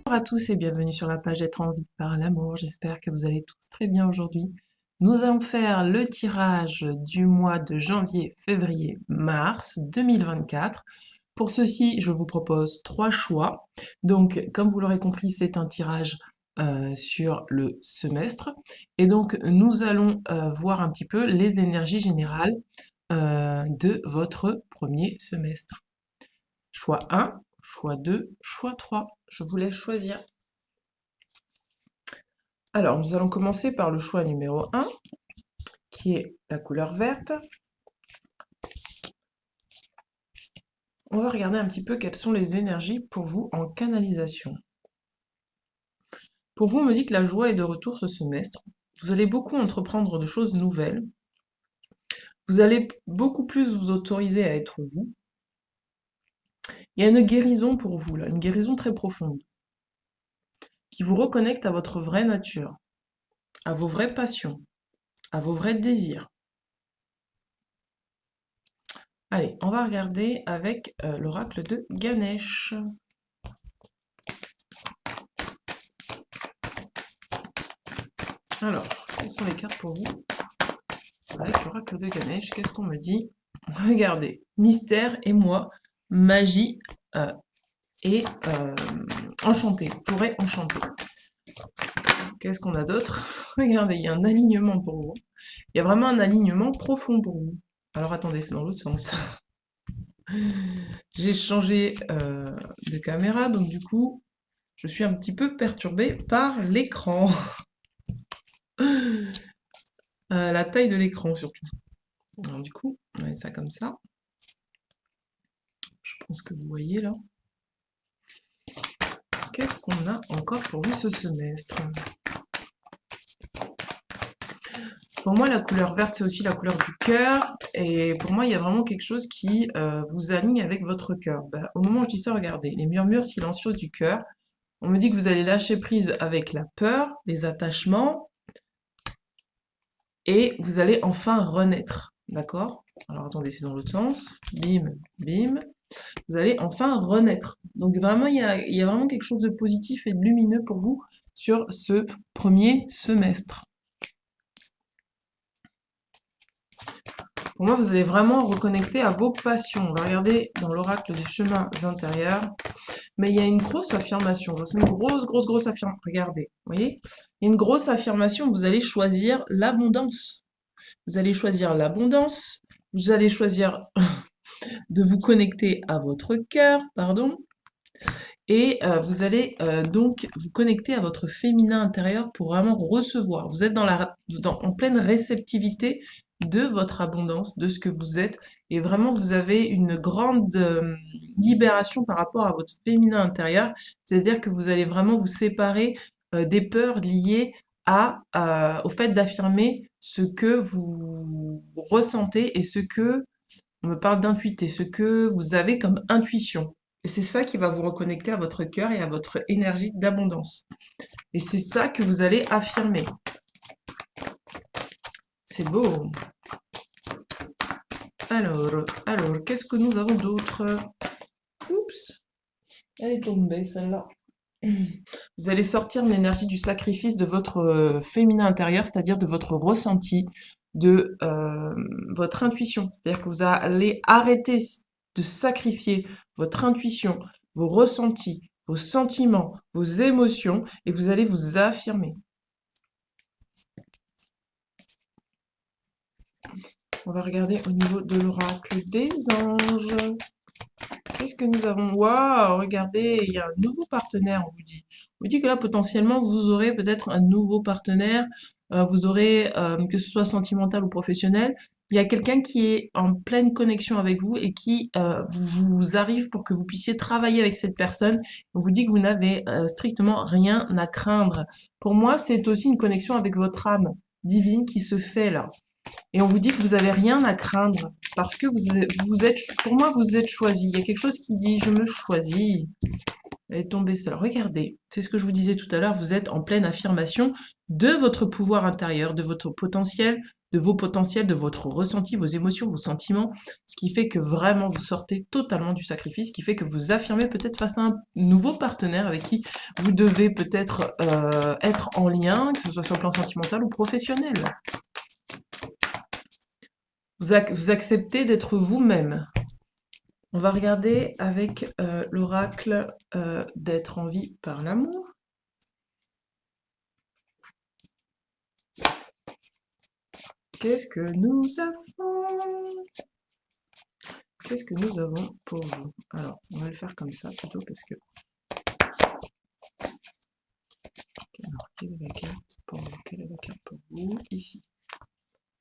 Bonjour à tous et bienvenue sur la page Être en vie par l'amour. J'espère que vous allez tous très bien aujourd'hui. Nous allons faire le tirage du mois de janvier, février, mars 2024. Pour ceci, je vous propose 3 choix. Donc, comme vous l'aurez compris, c'est un tirage sur le semestre. Et donc, nous allons voir un petit peu les énergies générales de votre premier semestre. Choix 1, choix 2, choix 3. Je vous laisse choisir. Alors, nous allons commencer par le choix numéro 1, qui est la couleur verte. On va regarder un petit peu quelles sont les énergies pour vous en canalisation. Pour vous, on me dit que la joie est de retour ce semestre. Vous allez beaucoup entreprendre de choses nouvelles. Vous allez beaucoup plus vous autoriser à être vous. Il y a une guérison pour vous, là, une guérison très profonde, qui vous reconnecte à votre vraie nature, à vos vraies passions, à vos vrais désirs. Allez, on va regarder avec l'oracle de Ganesh. Alors, quelles sont les cartes pour vous? Avec l'oracle de Ganesh, qu'est-ce qu'on me dit? Regardez, mystère et moi, magie et enchanté, forêt enchantée. Qu'est-ce qu'on a d'autre? Regardez, il y a un alignement pour vous. Il y a vraiment un alignement profond pour vous. Alors attendez, c'est dans l'autre sens. J'ai changé de caméra, donc du coup, je suis un petit peu perturbée par l'écran. La taille de l'écran surtout. Alors du coup, on va mettre ça comme ça. Je pense que vous voyez là. Qu'est-ce qu'on a encore pour vous ce semestre? Pour moi, la couleur verte, c'est aussi la couleur du cœur. Et pour moi, il y a vraiment quelque chose qui vous aligne avec votre cœur. Bah, au moment où je dis ça, regardez, les murmures silencieux du cœur. On me dit que vous allez lâcher prise avec la peur, les attachements, et vous allez enfin renaître. D'accord? Alors attendez, c'est dans l'autre sens. Bim, bim. Vous allez enfin renaître. Donc vraiment, il y a vraiment quelque chose de positif et de lumineux pour vous sur ce premier semestre. Pour moi, vous allez vraiment reconnecter à vos passions. On va regarder dans l'oracle des chemins intérieurs. Mais il y a une grosse affirmation. C'est une grosse affirmation. Regardez, vous voyez? Il y a une grosse affirmation. Vous allez choisir l'abondance. Vous allez choisir l'abondance. Vous allez choisir de vous connecter à votre cœur, pardon. Et vous allez donc vous connecter à votre féminin intérieur pour vraiment recevoir. Vous êtes en pleine réceptivité de votre abondance, de ce que vous êtes. Et vraiment, vous avez une grande libération par rapport à votre féminin intérieur. C'est-à-dire que vous allez vraiment vous séparer des peurs liées au fait d'affirmer ce que vous ressentez et ce que, on me parle d'intuiter, ce que vous avez comme intuition. Et c'est ça qui va vous reconnecter à votre cœur et à votre énergie d'abondance. Et c'est ça que vous allez affirmer. C'est beau. Alors, qu'est-ce que nous avons d'autre? Oups, elle est tombée celle-là. Vous allez sortir de l'énergie du sacrifice de votre féminin intérieur, c'est-à-dire de votre ressenti, de votre intuition. C'est-à-dire que vous allez arrêter de sacrifier votre intuition, vos ressentis, vos sentiments, vos émotions, et vous allez vous affirmer. On va regarder au niveau de l'oracle des anges. Qu'est-ce que nous avons? Waouh, regardez, il y a un nouveau partenaire, on vous dit. On vous dit que là, potentiellement, vous aurez peut-être un nouveau partenaire. Vous aurez, que ce soit sentimental ou professionnel, il y a quelqu'un qui est en pleine connexion avec vous et qui vous arrive pour que vous puissiez travailler avec cette personne. On vous dit que vous n'avez strictement rien à craindre. Pour moi, c'est aussi une connexion avec votre âme divine qui se fait là. Et on vous dit que vous avez rien à craindre parce que vous êtes, pour moi, vous êtes choisi. Il y a quelque chose qui dit, je me choisis. Elle est tombée seule. Regardez, c'est ce que je vous disais tout à l'heure, vous êtes en pleine affirmation de votre pouvoir intérieur, de votre potentiel, de vos potentiels, de votre ressenti, vos émotions, vos sentiments, ce qui fait que vraiment vous sortez totalement du sacrifice, ce qui fait que vous affirmez peut-être face à un nouveau partenaire avec qui vous devez peut-être être en lien, que ce soit sur le plan sentimental ou professionnel. Vous acceptez d'être vous-même. On va regarder avec l'oracle d'être en vie par l'amour. Qu'est-ce que nous avons? Qu'est-ce que nous avons pour vous? Alors, on va le faire comme ça plutôt parce que... Alors, quelle est la carte pour vous? Quelle est la carte pour vous? Ici.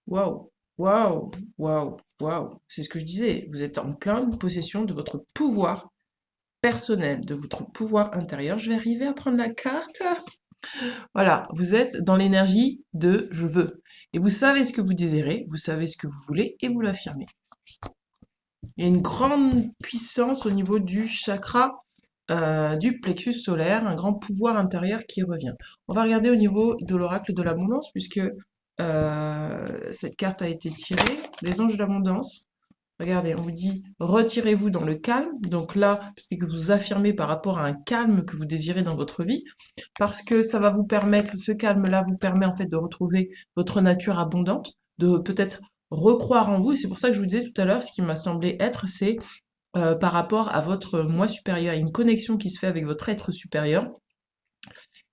Waouh! Waouh! Waouh! Waouh! C'est ce que je disais. Vous êtes en pleine possession de votre pouvoir personnel, de votre pouvoir intérieur. Je vais arriver à prendre la carte. Voilà, vous êtes dans l'énergie de je veux. Et vous savez ce que vous désirez, vous savez ce que vous voulez et vous l'affirmez. Il y a une grande puissance au niveau du chakra du plexus solaire, un grand pouvoir intérieur qui revient. On va regarder au niveau de l'oracle de l'abondance, puisque cette carte a été tirée, les anges de l'abondance. Regardez, on vous dit retirez-vous dans le calme. Donc là, c'est que vous affirmez par rapport à un calme que vous désirez dans votre vie, parce que ça va vous permettre, ce calme-là vous permet en fait de retrouver votre nature abondante, de peut-être recroire en vous. Et c'est pour ça que je vous disais tout à l'heure, ce qui m'a semblé être, c'est par rapport à votre moi supérieur, il y a une connexion qui se fait avec votre être supérieur,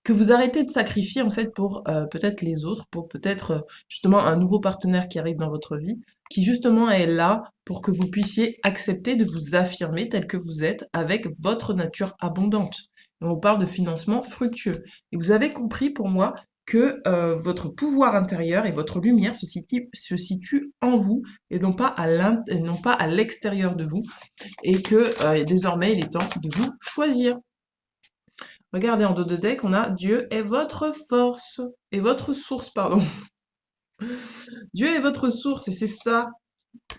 que vous arrêtez de sacrifier en fait pour peut-être les autres, pour peut-être justement un nouveau partenaire qui arrive dans votre vie, qui justement est là pour que vous puissiez accepter de vous affirmer tel que vous êtes avec votre nature abondante. Et on parle de financement fructueux. Et vous avez compris pour moi que votre pouvoir intérieur et votre lumière se situent en vous et non pas à l'extérieur de vous, et que désormais il est temps de vous choisir. Regardez en dos de deck, on a Dieu est votre force, et votre source, pardon. Dieu est votre source, et c'est ça,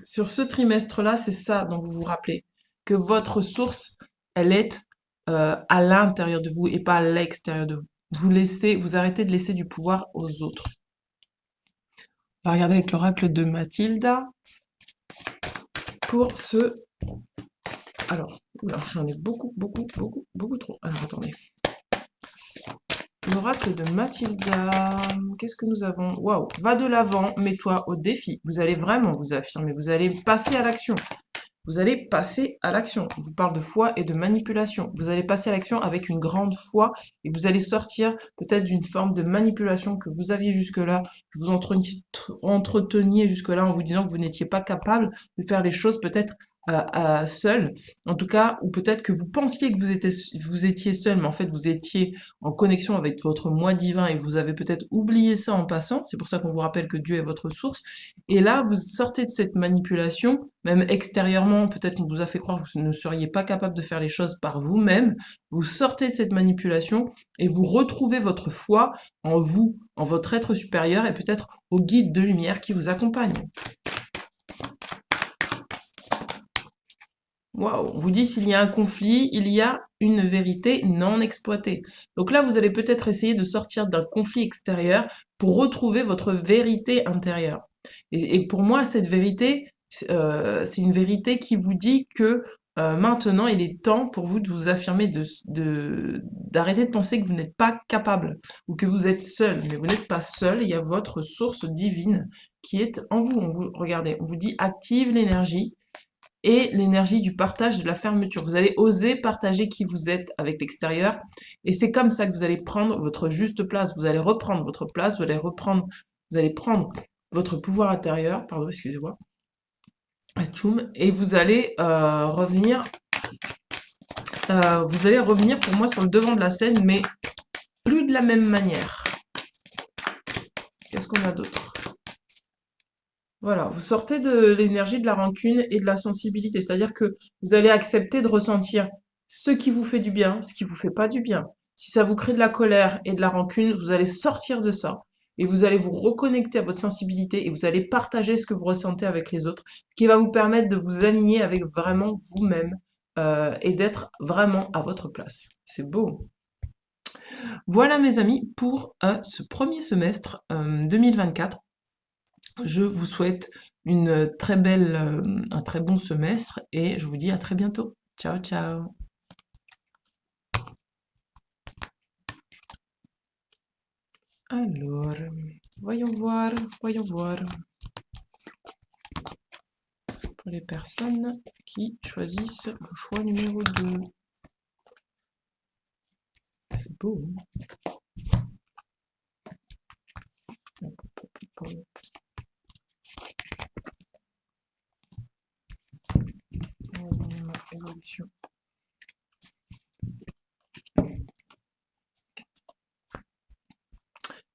sur ce trimestre-là, c'est ça dont vous vous rappelez. Que votre source, elle est à l'intérieur de vous et pas à l'extérieur de vous. Vous arrêtez de laisser du pouvoir aux autres. On va regarder avec l'oracle de Mathilda. Pour ce... Alors, j'en ai beaucoup trop. Alors, attendez. L'oracle de Mathilda, qu'est-ce que nous avons? Waouh, va de l'avant, mets-toi au défi. Vous allez vraiment vous affirmer, vous allez passer à l'action. Vous allez passer à l'action. On vous parle de foi et de manipulation. Vous allez passer à l'action avec une grande foi et vous allez sortir peut-être d'une forme de manipulation que vous aviez jusque-là, que vous entreteniez jusque-là en vous disant que vous n'étiez pas capable de faire les choses peut-être seul, en tout cas, ou peut-être que vous pensiez que vous étiez seul, mais en fait vous étiez en connexion avec votre moi divin et vous avez peut-être oublié ça en passant. C'est pour ça qu'on vous rappelle que Dieu est votre source. Et là, vous sortez de cette manipulation, même extérieurement, peut-être qu'on vous a fait croire que vous ne seriez pas capable de faire les choses par vous-même. Vous sortez de cette manipulation et vous retrouvez votre foi en vous, en votre être supérieur et peut-être au guide de lumière qui vous accompagne. Waouh, on vous dit s'il y a un conflit, il y a une vérité non exploitée. Donc là, vous allez peut-être essayer de sortir d'un conflit extérieur pour retrouver votre vérité intérieure. Et pour moi, cette vérité, c'est une vérité qui vous dit que maintenant, il est temps pour vous de vous affirmer, d'arrêter de penser que vous n'êtes pas capable ou que vous êtes seul. Mais vous n'êtes pas seul, il y a votre source divine qui est en vous. Regardez, on vous dit active l'énergie et l'énergie du partage, de la fermeture. Vous allez oser partager qui vous êtes avec l'extérieur et c'est comme ça que vous allez prendre votre juste place. Vous allez reprendre votre place, vous allez prendre votre pouvoir intérieur, pardon, excusez-moi, et vous allez revenir pour moi sur le devant de la scène, mais plus de la même manière. Qu'est-ce qu'on a d'autre? Voilà, vous sortez de l'énergie de la rancune et de la sensibilité, c'est-à-dire que vous allez accepter de ressentir ce qui vous fait du bien, ce qui vous fait pas du bien. Si ça vous crée de la colère et de la rancune, vous allez sortir de ça et vous allez vous reconnecter à votre sensibilité et vous allez partager ce que vous ressentez avec les autres, ce qui va vous permettre de vous aligner avec vraiment vous-même et d'être vraiment à votre place. C'est beau. Voilà mes amis pour ce premier semestre 2024. Je vous souhaite un très bon semestre et je vous dis à très bientôt. Ciao, ciao. Alors, voyons voir, voyons voir. Pour les personnes qui choisissent le choix numéro 2. C'est beau, hein? Évolution.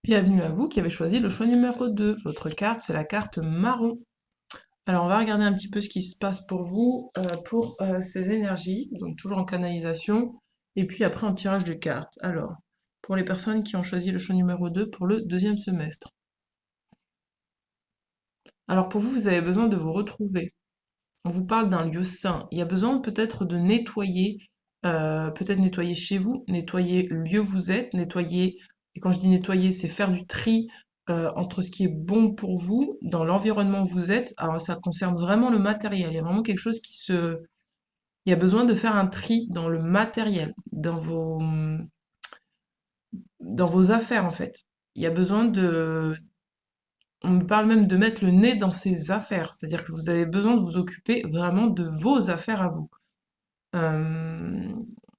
Bienvenue à vous qui avez choisi le choix numéro 2. Votre carte, c'est la carte marron. Alors, on va regarder un petit peu ce qui se passe pour vous, pour ces énergies, donc toujours en canalisation, et puis après un tirage de cartes. Alors, pour les personnes qui ont choisi le choix numéro 2 pour le deuxième semestre. Alors, pour vous, vous avez besoin de vous retrouver. On vous parle d'un lieu sain. Il y a besoin peut-être de nettoyer, peut-être nettoyer chez vous, nettoyer le lieu où vous êtes, nettoyer, et quand je dis nettoyer, c'est faire du tri entre ce qui est bon pour vous, dans l'environnement où vous êtes. Alors ça concerne vraiment le matériel. Il y a vraiment quelque chose qui se... Il y a besoin de faire un tri dans le matériel, dans vos affaires en fait. Il y a besoin de... On me parle même de mettre le nez dans ses affaires, c'est-à-dire que vous avez besoin de vous occuper vraiment de vos affaires à vous. Euh,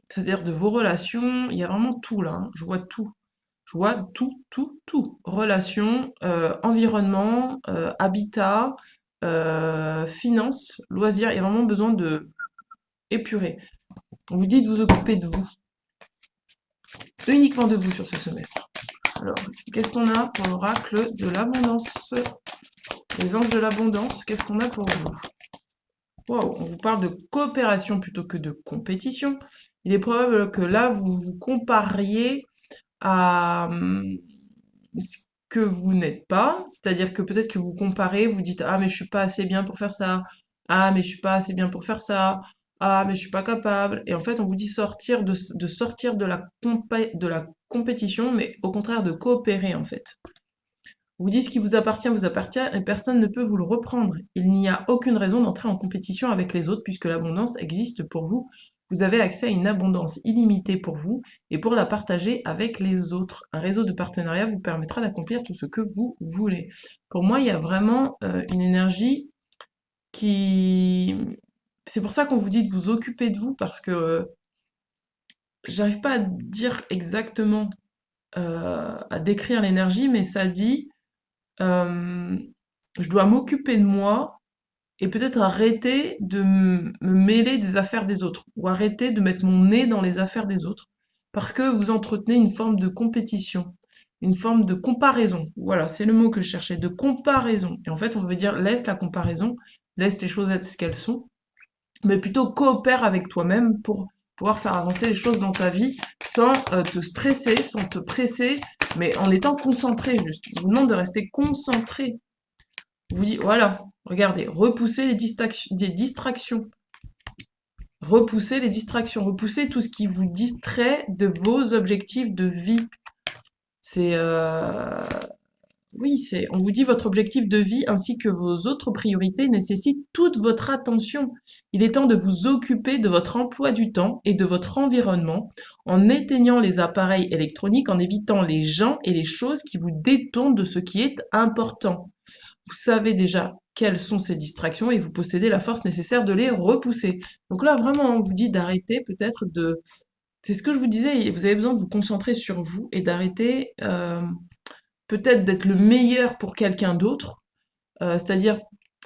C'est-à-dire de vos relations, il y a vraiment tout là, hein. Je vois tout. Je vois tout, tout, tout. Relations, environnement, habitat, finances, loisirs, il y a vraiment besoin de épurer. On vous dit de vous occuper de vous, uniquement de vous sur ce semestre. Alors, qu'est-ce qu'on a pour l'oracle de l'abondance? Les anges de l'abondance, qu'est-ce qu'on a pour vous? Wow, on vous parle de coopération plutôt que de compétition. Il est probable que là, vous vous compariez à ce que vous n'êtes pas. C'est-à-dire que peut-être que vous comparez, vous dites, ah, mais je suis pas assez bien pour faire ça. Ah, mais je suis pas assez bien pour faire ça. Ah, mais je suis pas capable. Et en fait, on vous dit de sortir de la compétition, mais au contraire de coopérer, en fait. On vous dit ce qui vous appartient et personne ne peut vous le reprendre. Il n'y a aucune raison d'entrer en compétition avec les autres puisque l'abondance existe pour vous. Vous avez accès à une abondance illimitée pour vous et pour la partager avec les autres. Un réseau de partenariat vous permettra d'accomplir tout ce que vous voulez. Pour moi, il y a vraiment une énergie qui... C'est pour ça qu'on vous dit de vous occuper de vous parce que j'arrive pas à dire exactement, à décrire l'énergie, mais ça dit euh, je dois m'occuper de moi et peut-être arrêter de me mêler des affaires des autres ou arrêter de mettre mon nez dans les affaires des autres parce que vous entretenez une forme de compétition, une forme de comparaison. Voilà, c'est le mot que je cherchais, de comparaison. Et en fait, on veut dire laisse la comparaison, laisse les choses être ce qu'elles sont, mais plutôt coopère avec toi-même pour pouvoir faire avancer les choses dans ta vie sans te stresser, sans te presser, mais en étant concentré juste. Je vous demande de rester concentré. Je vous dis, voilà, regardez, repoussez les distractions. Repoussez les distractions, repoussez tout ce qui vous distrait de vos objectifs de vie. C'est oui, on vous dit votre objectif de vie ainsi que vos autres priorités nécessitent toute votre attention. Il est temps de vous occuper de votre emploi du temps et de votre environnement en éteignant les appareils électroniques, en évitant les gens et les choses qui vous détournent de ce qui est important. Vous savez déjà quelles sont ces distractions et vous possédez la force nécessaire de les repousser. Donc là, vraiment, on vous dit d'arrêter peut-être de... C'est ce que je vous disais, vous avez besoin de vous concentrer sur vous et d'arrêter peut-être d'être le meilleur pour quelqu'un d'autre. C'est-à-dire,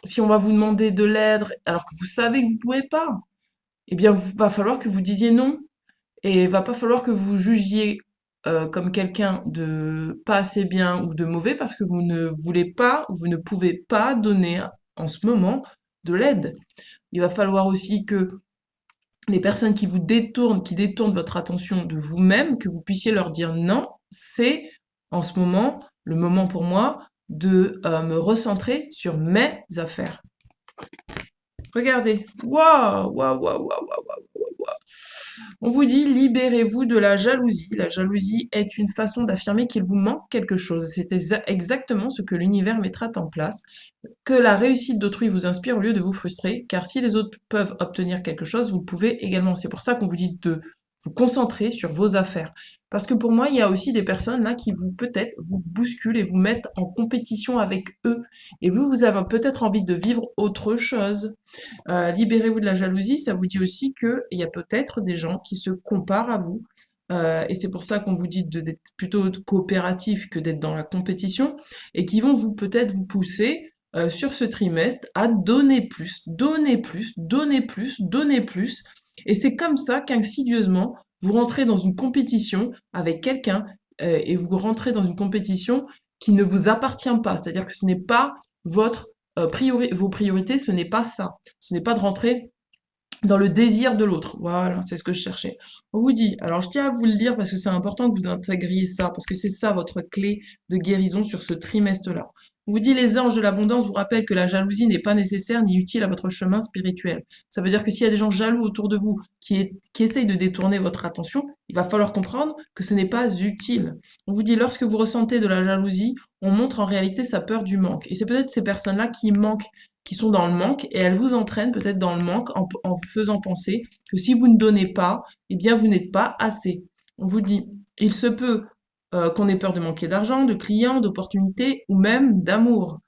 si on va vous demander de l'aide alors que vous savez que vous pouvez pas, eh bien, va falloir que vous disiez non. Et va pas falloir que vous jugiez comme quelqu'un de pas assez bien ou de mauvais parce que vous ne voulez pas, vous ne pouvez pas donner en ce moment de l'aide. Il va falloir aussi que les personnes qui vous détournent, qui détournent votre attention de vous-même, que vous puissiez leur dire non, c'est en ce moment le moment pour moi de me recentrer sur mes affaires. Regardez, waouh, waouh, waouh, waouh, waouh, waouh, waouh. On vous dit, libérez-vous de la jalousie. La jalousie est une façon d'affirmer qu'il vous manque quelque chose. C'est exactement ce que l'univers mettra en place. Que la réussite d'autrui vous inspire au lieu de vous frustrer, car si les autres peuvent obtenir quelque chose, vous pouvez également. C'est pour ça qu'on vous dit de vous concentrer sur vos affaires. Parce que pour moi, il y a aussi des personnes là qui vous peut-être vous bousculent et vous mettent en compétition avec eux. Et vous avez peut-être envie de vivre autre chose. Libérez-vous de la jalousie, ça vous dit aussi qu'il y a peut-être des gens qui se comparent à vous. Et c'est pour ça qu'on vous dit d'être plutôt coopératif que d'être dans la compétition, et qui vont vous peut-être vous pousser sur ce trimestre à donner plus, donner plus, donner plus, donner plus. Et c'est comme ça qu'insidieusement, vous rentrez dans une compétition avec quelqu'un et vous rentrez dans une compétition qui ne vous appartient pas. C'est-à-dire que ce n'est pas votre vos priorités, ce n'est pas ça. Ce n'est pas de rentrer dans le désir de l'autre. Voilà, c'est ce que je cherchais. On vous dit, alors je tiens à vous le dire parce que c'est important que vous intégriez ça, parce que c'est ça votre clé de guérison sur ce trimestre-là. On vous dit, les anges de l'abondance vous rappellent que la jalousie n'est pas nécessaire ni utile à votre chemin spirituel. Ça veut dire que s'il y a des gens jaloux autour de vous qui essayent de détourner votre attention, il va falloir comprendre que ce n'est pas utile. On vous dit, lorsque vous ressentez de la jalousie, on montre en réalité sa peur du manque. Et c'est peut-être ces personnes-là qui manquent, qui sont dans le manque, et elles vous entraînent peut-être dans le manque en vous faisant penser que si vous ne donnez pas, eh bien vous n'êtes pas assez. On vous dit, il se peut qu'on ait peur de manquer d'argent, de clients, d'opportunités ou même d'amour.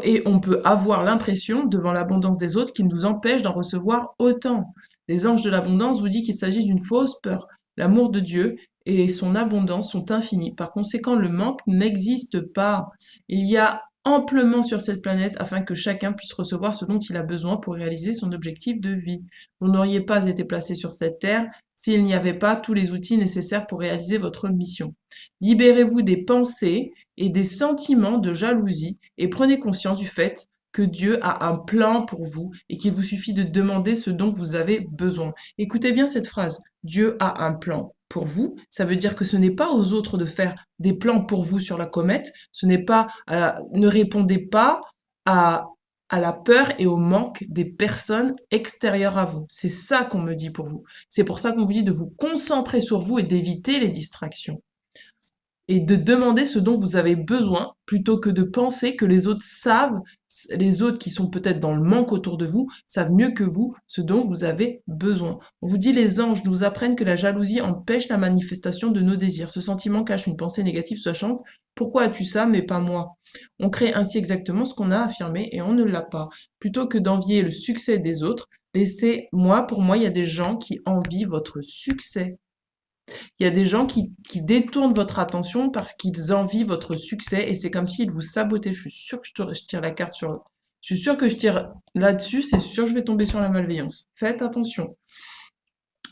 Et on peut avoir l'impression, devant l'abondance des autres, qu'ils nous empêchent d'en recevoir autant. Les anges de l'abondance vous disent qu'il s'agit d'une fausse peur. L'amour de Dieu et son abondance sont infinis. Par conséquent, le manque n'existe pas. Il y a amplement sur cette planète afin que chacun puisse recevoir ce dont il a besoin pour réaliser son objectif de vie. Vous n'auriez pas été placé sur cette terre s'il n'y avait pas tous les outils nécessaires pour réaliser votre mission. Libérez-vous des pensées et des sentiments de jalousie et prenez conscience du fait que Dieu a un plan pour vous et qu'il vous suffit de demander ce dont vous avez besoin. Écoutez bien cette phrase. Dieu a un plan pour vous. Ça veut dire que ce n'est pas aux autres de faire des plans pour vous sur la comète. Ce n'est pas, ne répondez pas à la peur et au manque des personnes extérieures à vous. C'est ça qu'on me dit pour vous. C'est pour ça qu'on vous dit de vous concentrer sur vous et d'éviter les distractions et de demander ce dont vous avez besoin plutôt que de penser que les autres savent, les autres qui sont peut-être dans le manque autour de vous, savent mieux que vous ce dont vous avez besoin. On vous dit les anges nous apprennent que la jalousie empêche la manifestation de nos désirs. Ce sentiment cache une pensée négative sachant pourquoi as-tu ça mais pas moi. On crée ainsi exactement ce qu'on a affirmé et on ne l'a pas. Plutôt que d'envier le succès des autres, pour moi, il y a des gens qui envient votre succès. Il y a des gens qui détournent votre attention parce qu'ils envient votre succès et c'est comme s'ils vous sabotaient. Je suis sûre que je tire la carte sur... Je suis sûre que je tire là-dessus, c'est sûr que je vais tomber sur la malveillance. Faites attention.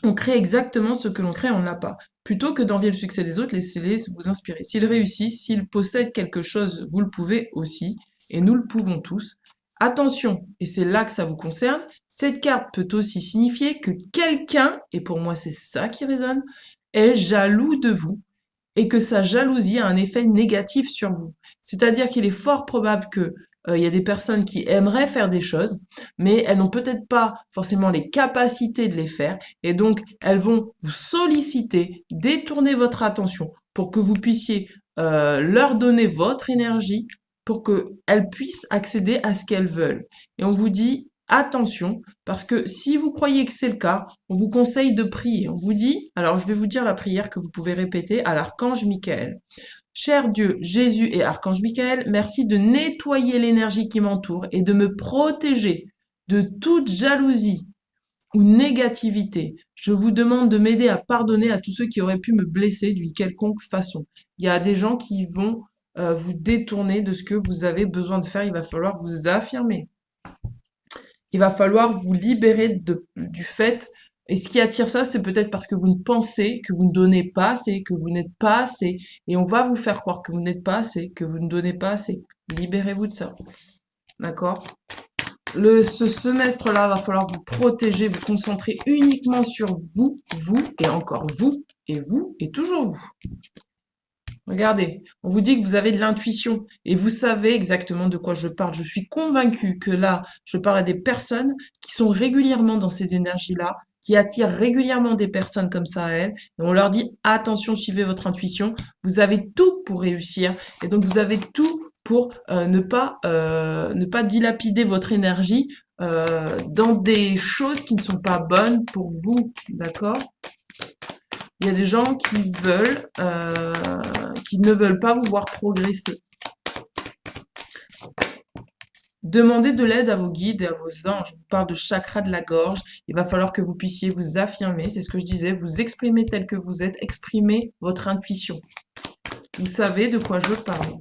On crée exactement ce que l'on crée, on ne l'a pas. Plutôt que d'envier le succès des autres, laissez-les vous inspirer. S'ils réussissent, s'ils possèdent quelque chose, vous le pouvez aussi, et nous le pouvons tous. Attention, et c'est là que ça vous concerne, cette carte peut aussi signifier que quelqu'un, et pour moi c'est ça qui résonne, est jaloux de vous et que sa jalousie a un effet négatif sur vous. C'est-à-dire qu'il est fort probable que il y a des personnes qui aimeraient faire des choses, mais elles n'ont peut-être pas forcément les capacités de les faire, et donc elles vont vous solliciter, détourner votre attention pour que vous puissiez leur donner votre énergie pour qu'elles puissent accéder à ce qu'elles veulent. Et on vous dit, attention, parce que si vous croyez que c'est le cas, on vous conseille de prier. On vous dit, alors je vais vous dire la prière que vous pouvez répéter à l'archange Michael. Cher Dieu, Jésus et archange Michael, merci de nettoyer l'énergie qui m'entoure et de me protéger de toute jalousie ou négativité. Je vous demande de m'aider à pardonner à tous ceux qui auraient pu me blesser d'une quelconque façon. Il y a des gens qui vont vous détourner de ce que vous avez besoin de faire. Il va falloir vous affirmer. Il va falloir vous libérer du fait, et ce qui attire ça, c'est peut-être parce que vous ne pensez que vous ne donnez pas assez, que vous n'êtes pas assez, et on va vous faire croire que vous n'êtes pas assez, que vous ne donnez pas assez. Libérez-vous de ça. D'accord? Ce semestre-là, va falloir vous protéger, vous concentrer uniquement sur vous, et encore vous, et toujours vous. Regardez, on vous dit que vous avez de l'intuition et vous savez exactement de quoi je parle. Je suis convaincue que là, je parle à des personnes qui sont régulièrement dans ces énergies-là qui attirent régulièrement des personnes comme ça à elles. Et on leur dit, attention, suivez votre intuition. Vous avez tout pour réussir. Et donc, vous avez tout pour ne pas dilapider votre énergie dans des choses qui ne sont pas bonnes pour vous. D'accord? Il y a des gens qui ne veulent pas vous voir progresser. Demandez de l'aide à vos guides et à vos anges. Je vous parle de chakra de la gorge. Il va falloir que vous puissiez vous affirmer. C'est ce que je disais. Vous exprimer tel que vous êtes. Exprimez votre intuition. Vous savez de quoi je parle.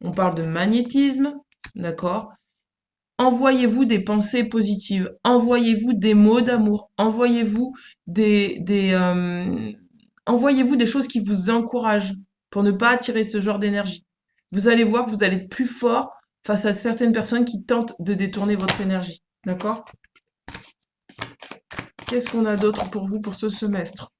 On parle de magnétisme. D'accord? Envoyez-vous des pensées positives. Envoyez-vous des mots d'amour. Envoyez-vous envoyez-vous des choses qui vous encouragent pour ne pas attirer ce genre d'énergie. Vous allez voir que vous allez être plus fort face à certaines personnes qui tentent de détourner votre énergie. D'accord? Qu'est-ce qu'on a d'autre pour vous pour ce semestre?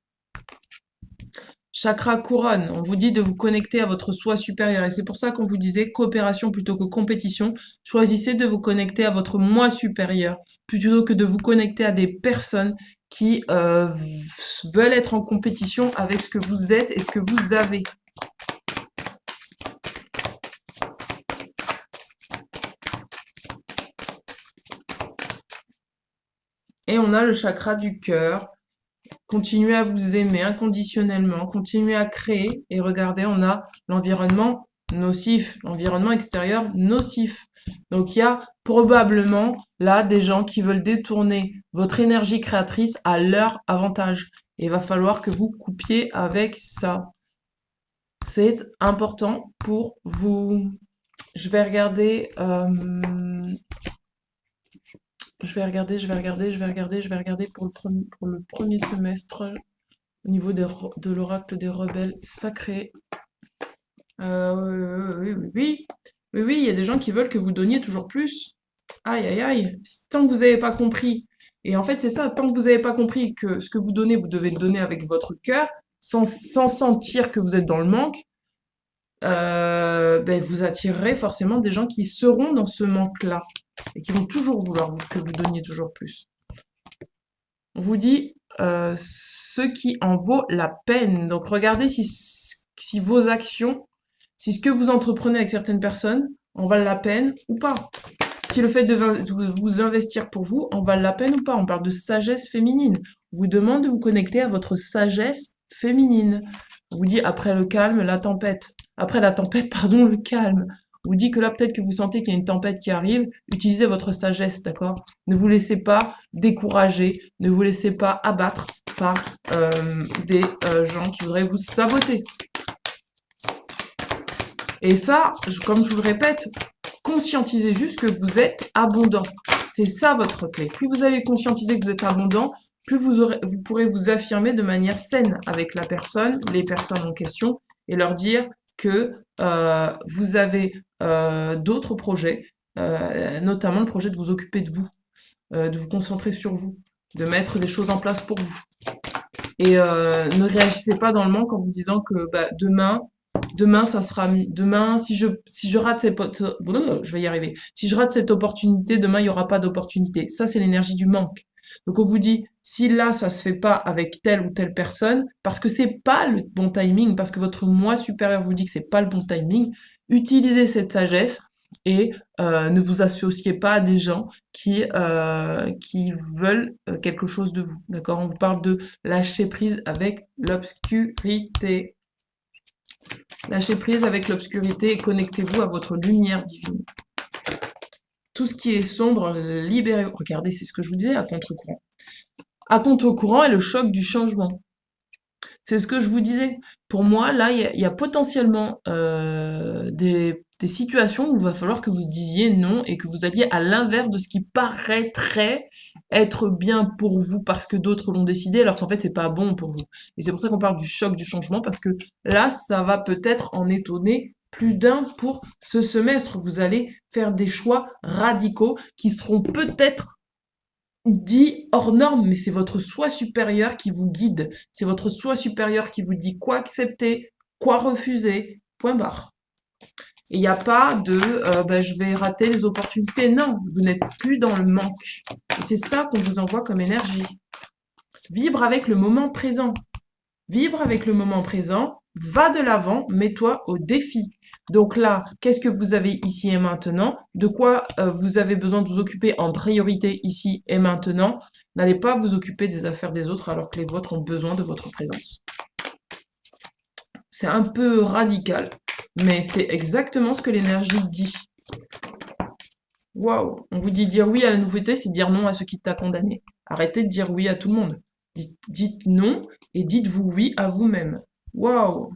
Chakra couronne, on vous dit de vous connecter à votre soi supérieur. Et c'est pour ça qu'on vous disait coopération plutôt que compétition. Choisissez de vous connecter à votre moi supérieur plutôt que de vous connecter à des personnes qui veulent être en compétition avec ce que vous êtes et ce que vous avez. Et on a le chakra du cœur. Continuez à vous aimer inconditionnellement, continuez à créer. Et regardez, on a l'environnement nocif, l'environnement extérieur nocif. Donc il y a probablement là des gens qui veulent détourner votre énergie créatrice à leur avantage. Et il va falloir que vous coupiez avec ça. C'est important pour vous. Je vais regarder... Je vais regarder pour le premier semestre au niveau de l'oracle des rebelles sacrés. Oui, il y a des gens qui veulent que vous donniez toujours plus. Aïe, aïe, aïe. Tant que vous n'avez pas compris, et en fait c'est ça, tant que vous n'avez pas compris que ce que vous donnez, vous devez le donner avec votre cœur, sans sentir que vous êtes dans le manque, ben, vous attirerez forcément des gens qui seront dans ce manque-là et qui vont toujours vouloir que vous donniez toujours plus. On vous dit ce qui en vaut la peine. Donc regardez si vos actions, si ce que vous entreprenez avec certaines personnes en valent la peine ou pas. Si le fait de vous investir pour vous en valent la peine ou pas. On parle de sagesse féminine. On vous demande de vous connecter à votre sagesse féminine. On vous dit après le calme, la tempête. Après la tempête, pardon, le calme. On vous dit que là, peut-être que vous sentez qu'il y a une tempête qui arrive. Utilisez votre sagesse, d'accord? Ne vous laissez pas décourager. Ne vous laissez pas abattre par des gens qui voudraient vous saboter. Et ça, comme je vous le répète, conscientisez juste que vous êtes abondant. C'est ça votre clé. Plus vous allez conscientiser que vous êtes abondant, plus vous pourrez vous affirmer de manière saine avec la personne, les personnes en question, et leur dire que vous avez d'autres projets, notamment le projet de vous occuper de vous, de vous concentrer sur vous, de mettre des choses en place pour vous. Et ne réagissez pas dans le manque en vous disant que demain ça sera si je rate je vais y arriver. Si je rate cette opportunité, demain il y aura pas d'opportunité. Ça c'est l'énergie du manque. Donc on vous dit si là ça se fait pas avec telle ou telle personne parce que c'est pas le bon timing, parce que votre moi supérieur vous dit que c'est pas le bon timing, utilisez cette sagesse et ne vous associez pas à des gens qui veulent quelque chose de vous. D'accord? On vous parle de lâcher prise avec l'obscurité. Lâchez prise avec l'obscurité et connectez-vous à votre lumière divine. Tout ce qui est sombre, libérez. Regardez, c'est ce que je vous disais, à contre-courant. À contre-courant est le choc du changement. C'est ce que je vous disais. Pour moi, là, il y a potentiellement des situations où il va falloir que vous disiez non et que vous alliez à l'inverse de ce qui paraîtrait être bien pour vous parce que d'autres l'ont décidé alors qu'en fait c'est pas bon pour vous. Et c'est pour ça qu'on parle du choc du changement parce que là, ça va peut-être en étonner plus d'un pour ce semestre. Vous allez faire des choix radicaux qui seront peut-être dit hors norme, mais c'est votre soi supérieur qui vous guide. C'est votre soi supérieur qui vous dit quoi accepter, quoi refuser, point barre. Et il n'y a pas de je vais rater les opportunités. Non, vous n'êtes plus dans le manque. Et c'est ça qu'on vous envoie comme énergie. Vivre avec le moment présent. Vivre avec le moment présent, va de l'avant, mets-toi au défi. Donc là, qu'est-ce que vous avez ici et maintenant? De quoi vous avez besoin de vous occuper en priorité ici et maintenant? N'allez pas vous occuper des affaires des autres alors que les vôtres ont besoin de votre présence. C'est un peu radical, mais c'est exactement ce que l'énergie dit. Waouh! On vous dit dire oui à la nouveauté, c'est dire non à ce qui t'a condamné. Arrêtez de dire oui à tout le monde. Dites non et dites-vous oui à vous-même. Waouh!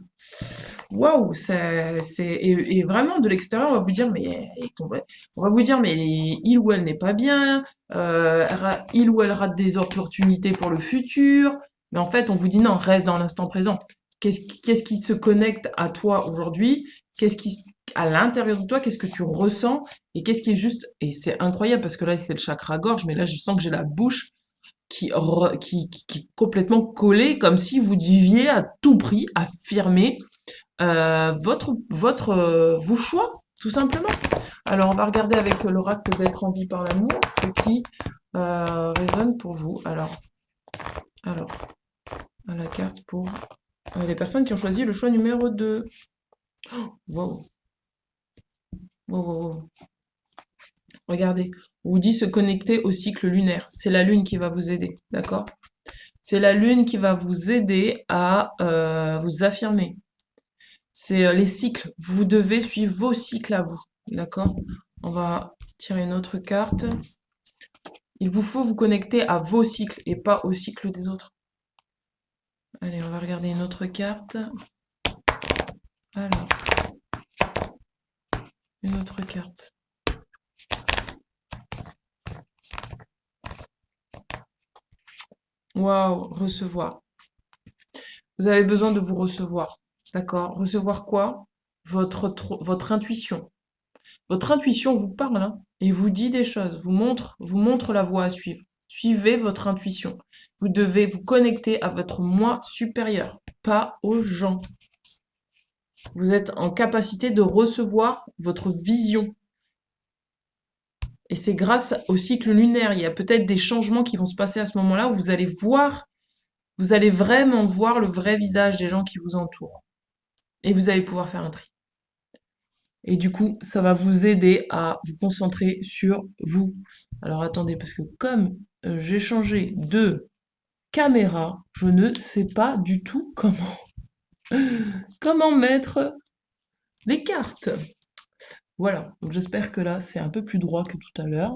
Waouh! Et vraiment de l'extérieur, on va vous dire, mais on va vous dire, mais il ou elle n'est pas bien, il ou elle rate des opportunités pour le futur. Mais en fait, on vous dit non, reste dans l'instant présent. Qu'est-ce qui se connecte à toi aujourd'hui? Qu'est-ce qui, à l'intérieur de toi, qu'est-ce que tu ressens? Et qu'est-ce qui est juste, et c'est incroyable parce que là, c'est le chakra gorge, mais là, je sens que j'ai la bouche qui est complètement collée, comme si vous deviez à tout prix affirmer vos choix, tout simplement. Alors, on va regarder avec l'oracle d'être en vie par l'amour, ce qui résonne pour vous. Alors, à la carte pour les personnes qui ont choisi le choix numéro 2. Wow. Wow, wow, wow. Regardez, on vous dit se connecter au cycle lunaire. C'est la lune qui va vous aider, d'accord? C'est la lune qui va vous aider à vous affirmer. C'est les cycles. Vous devez suivre vos cycles à vous, d'accord? On va tirer une autre carte. Il vous faut vous connecter à vos cycles et pas au cycle des autres. Allez, on va regarder une autre carte. Alors, une autre carte. Waouh, recevoir. Vous avez besoin de vous recevoir, d'accord? Recevoir quoi? Votre intuition. Votre intuition vous parle, hein, et vous dit des choses, vous montre la voie à suivre. Suivez votre intuition. Vous devez vous connecter à votre moi supérieur, pas aux gens. Vous êtes en capacité de recevoir votre vision. Et c'est grâce au cycle lunaire. Il y a peut-être des changements qui vont se passer à ce moment-là où vous allez vraiment voir le vrai visage des gens qui vous entourent. Et vous allez pouvoir faire un tri. Et du coup, ça va vous aider à vous concentrer sur vous. Alors attendez, parce que comme j'ai changé de caméra, je ne sais pas du tout comment mettre les cartes. Voilà, donc j'espère que là, c'est un peu plus droit que tout à l'heure.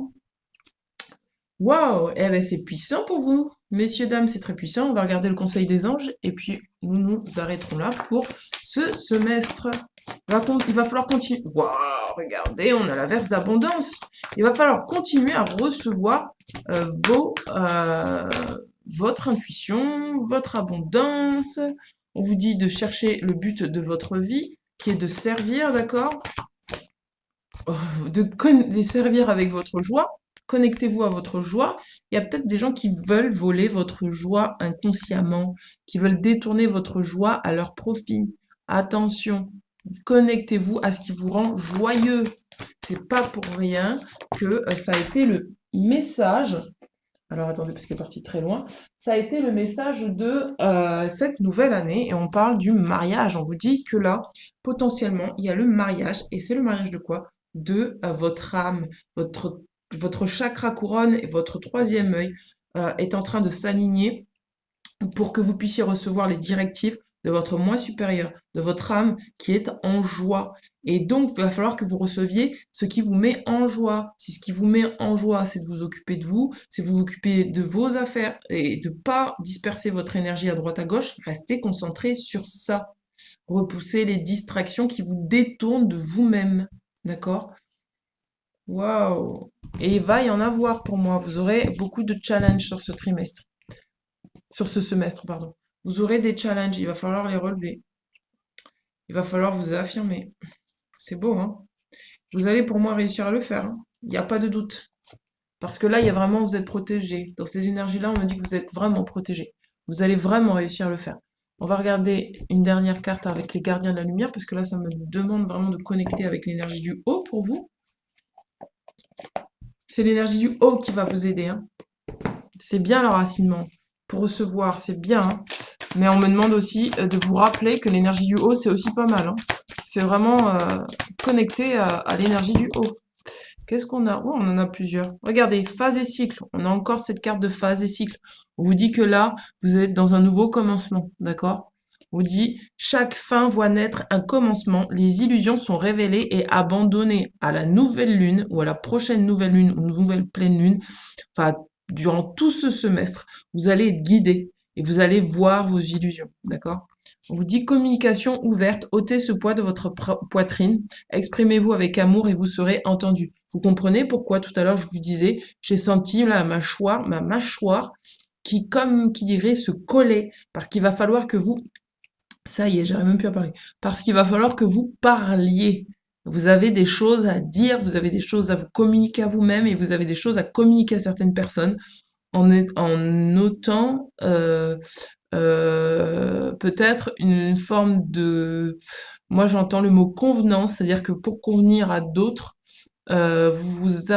Waouh! Eh ben c'est puissant pour vous. Messieurs, dames, c'est très puissant. On va regarder le conseil des anges et puis nous nous arrêterons là pour ce semestre. Il va falloir continuer. Waouh! Regardez, on a l'averse d'abondance. Il va falloir continuer à recevoir votre intuition, votre abondance. On vous dit de chercher le but de votre vie, qui est de servir, d'accord? De servir avec votre joie. Connectez-vous à votre joie. Il y a peut-être des gens qui veulent voler votre joie inconsciemment, qui veulent détourner votre joie à leur profit. Attention, connectez-vous à ce qui vous rend joyeux. C'est pas pour rien que ça a été le message. Alors attendez, parce qu'il est parti très loin. Ça a été le message de cette nouvelle année et on parle du mariage. On vous dit que là, potentiellement, il y a le mariage. Et c'est le mariage de quoi? De votre âme, votre chakra couronne et votre troisième œil est en train de s'aligner pour que vous puissiez recevoir les directives de votre moi supérieur, de votre âme qui est en joie. Et donc, il va falloir que vous receviez ce qui vous met en joie. Si ce qui vous met en joie, c'est de vous occuper de vous, c'est de vous occuper de vos affaires et de pas disperser votre énergie à droite à gauche, restez concentré sur ça. Repoussez les distractions qui vous détournent de vous-même. D'accord? Waouh! Et il va y en avoir pour moi. Vous aurez beaucoup de challenges sur ce trimestre. Sur ce semestre, pardon. Vous aurez des challenges, il va falloir les relever. Il va falloir vous affirmer. C'est beau, hein? Vous allez pour moi réussir à le faire, hein. Il n'y a pas de doute. Parce que là, il y a vraiment, vous êtes protégé. Dans ces énergies-là, on me dit que vous êtes vraiment protégé. Vous allez vraiment réussir à le faire. On va regarder une dernière carte avec les gardiens de la lumière, parce que là, ça me demande vraiment de connecter avec l'énergie du haut pour vous. C'est l'énergie du haut qui va vous aider, hein. C'est bien l'enracinement. pour recevoir, c'est bien, hein. Mais on me demande aussi de vous rappeler que l'énergie du haut, c'est aussi pas mal, hein. C'est vraiment connecté à l'énergie du haut. Qu'est-ce qu'on a? Oh, on en a plusieurs. Regardez, phase et cycle. On a encore cette carte de phase et cycle. On vous dit que là, vous êtes dans un nouveau commencement, d'accord? On vous dit, chaque fin voit naître un commencement. Les illusions sont révélées et abandonnées à la nouvelle lune ou à la prochaine nouvelle lune ou nouvelle pleine lune. Enfin, durant tout ce semestre, vous allez être guidé et vous allez voir vos illusions, d'accord? On vous dit communication ouverte, ôtez ce poids de votre poitrine, exprimez-vous avec amour et vous serez entendu. Vous comprenez pourquoi tout à l'heure je vous disais, j'ai senti là ma mâchoire qui, comme qui dirait, se coller, parce qu'il va falloir que vous, ça y est, j'arrive même plus à parler, parce qu'il va falloir que vous parliez. Vous avez des choses à dire, vous avez des choses à vous communiquer à vous-même et vous avez des choses à communiquer à certaines personnes en notant peut-être une forme de... Moi, j'entends le mot convenance, c'est-à-dire que pour convenir à d'autres, vous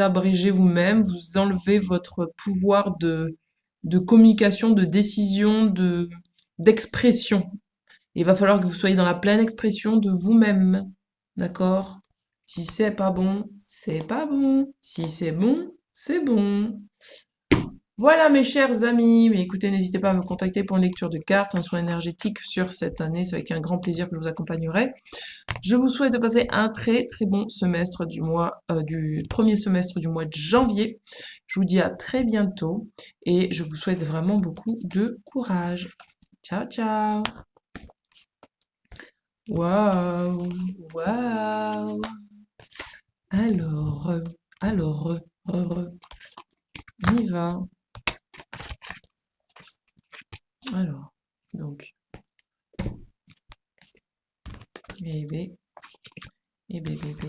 abrégez vous-même, vous enlevez votre pouvoir de communication, de décision, d'expression. Il va falloir que vous soyez dans la pleine expression de vous-même. D'accord? Si c'est pas bon, c'est pas bon. Si c'est bon, c'est bon. Voilà mes chers amis, mais écoutez, n'hésitez pas à me contacter pour une lecture de cartes, un soin énergétique sur cette année, c'est avec un grand plaisir que je vous accompagnerai. Je vous souhaite de passer un très très bon semestre du premier semestre du mois de janvier. Je vous dis à très bientôt et je vous souhaite vraiment beaucoup de courage. Ciao ciao. Waouh, waouh. Alors, on y va. Alors, donc, et B, et B, B, B.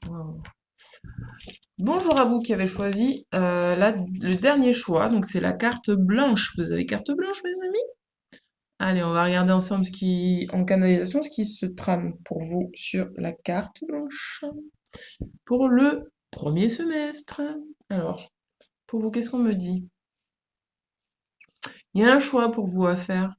Wow. Bonjour à vous qui avez choisi le dernier choix, donc c'est la carte blanche. Vous avez carte blanche, mes amis? Allez, on va regarder ensemble en canalisation, ce qui se trame pour vous sur la carte blanche pour le premier semestre. Alors, pour vous, qu'est-ce qu'on me dit? Il y a un choix pour vous à faire.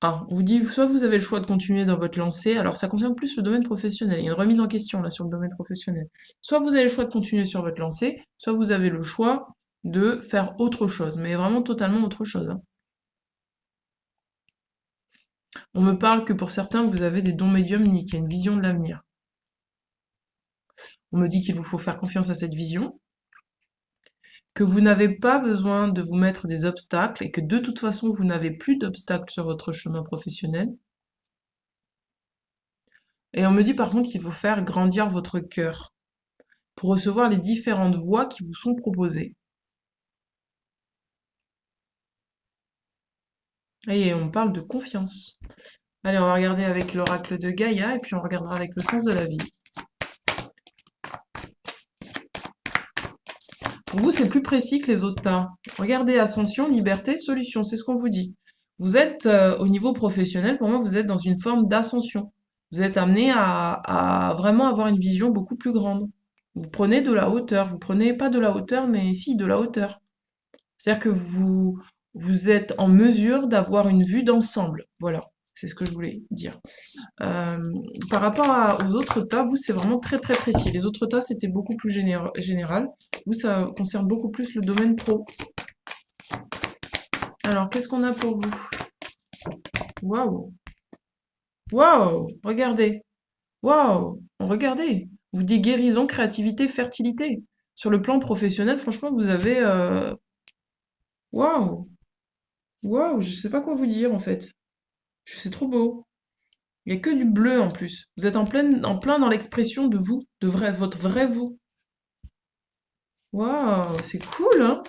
Ah, on vous dit, soit vous avez le choix de continuer dans votre lancée, alors ça concerne plus le domaine professionnel, il y a une remise en question là sur le domaine professionnel. Soit vous avez le choix de continuer sur votre lancée, soit vous avez le choix de faire autre chose, mais vraiment totalement autre chose, hein. On me parle que pour certains, vous avez des dons médiumniques, il y a une vision de l'avenir. On me dit qu'il vous faut faire confiance à cette vision, que vous n'avez pas besoin de vous mettre des obstacles et que de toute façon, vous n'avez plus d'obstacles sur votre chemin professionnel. Et on me dit par contre qu'il faut faire grandir votre cœur pour recevoir les différentes voies qui vous sont proposées. Et on parle de confiance. Allez, on va regarder avec l'oracle de Gaïa et puis on regardera avec le sens de la vie. Pour vous, c'est plus précis que les autres tas. Regardez ascension, liberté, solution, c'est ce qu'on vous dit. Vous êtes au niveau professionnel, pour moi, vous êtes dans une forme d'ascension. Vous êtes amené à vraiment avoir une vision beaucoup plus grande. Vous prenez de la hauteur, vous prenez pas de la hauteur, mais si de la hauteur. C'est-à-dire que vous êtes en mesure d'avoir une vue d'ensemble. Voilà, c'est ce que je voulais dire. Euh, Par rapport aux autres tas, vous, c'est vraiment très très précis. Les autres tas, c'était beaucoup plus général. Vous, ça concerne beaucoup plus le domaine pro. Alors, qu'est-ce qu'on a pour vous? Waouh! Waouh! Regardez! Waouh! Regardez! Vous dites guérison, créativité, fertilité. Sur le plan professionnel, franchement, vous avez... Waouh! Waouh! Je sais pas quoi vous dire, en fait. C'est trop beau. Il n'y a que du bleu, en plus. Vous êtes en plein dans l'expression de vous, de vrai, votre vrai vous. Waouh! C'est cool, hein?